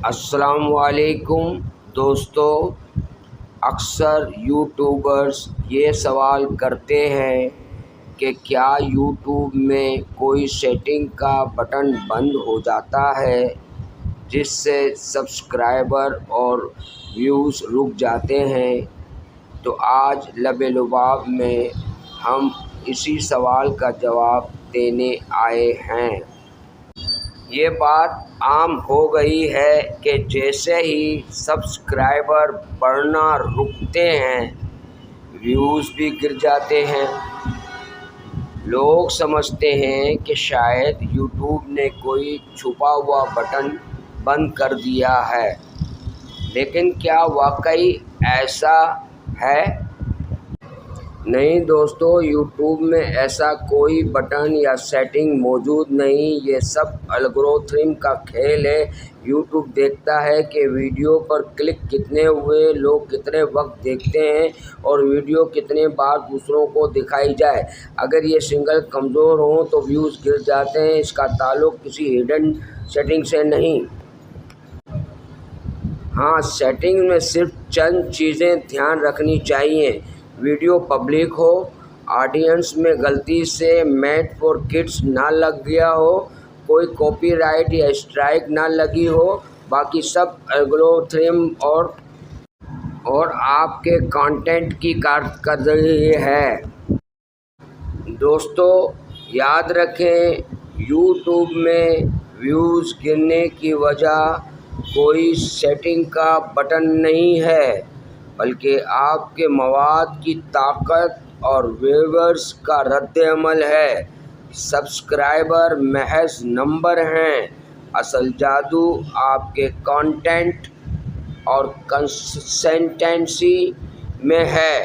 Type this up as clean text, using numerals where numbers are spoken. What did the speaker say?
السلام علیکم دوستو، اکثر یوٹیوبرز یہ سوال کرتے ہیں کہ کیا یوٹیوب میں کوئی سیٹنگ کا بٹن بند ہو جاتا ہے جس سے سبسکرائبر اور ویوز رک جاتے ہیں۔ تو آج لب لباب میں ہم اسی سوال کا جواب دینے آئے ہیں۔ یہ بات عام ہو گئی ہے کہ جیسے ہی سبسکرائبر بڑھنا رکتے ہیں، ویوز بھی گر جاتے ہیں۔ لوگ سمجھتے ہیں کہ شاید یوٹیوب نے کوئی چھپا ہوا بٹن بند کر دیا ہے، لیکن کیا واقعی ایسا ہے؟ نہیں دوستو، یوٹیوب میں ایسا کوئی بٹن یا سیٹنگ موجود نہیں۔ یہ سب الگورتھم کا کھیل ہے۔ یوٹیوب دیکھتا ہے کہ ویڈیو پر کلک کتنے ہوئے، لوگ کتنے وقت دیکھتے ہیں اور ویڈیو کتنے بار دوسروں کو دکھائی جائے۔ اگر یہ سگنل کمزور ہوں تو ویوز گر جاتے ہیں۔ اس کا تعلق کسی ہڈن سیٹنگ سے نہیں۔ ہاں، سیٹنگ میں صرف چند چیزیں دھیان رکھنی چاہیے۔ ویڈیو پبلک ہو، آڈینس میں غلطی سے میڈ فار کڈس نہ لگ گیا ہو، کوئی کاپی رائٹ یا اسٹرائک نہ لگی ہو، باقی سب الگورتھم اور آپ کے کانٹینٹ کی کارکردگی ہے۔ دوستو یاد رکھیں، یوٹیوب میں ویوز گرنے کی وجہ کوئی سیٹنگ کا بٹن نہیں ہے، بلکہ آپ کے مواد کی طاقت اور ویورز کا رد عمل ہے۔ سبسکرائبر محض نمبر ہیں، اصل جادو آپ کے کانٹینٹ اور کنسسٹنسی میں ہے۔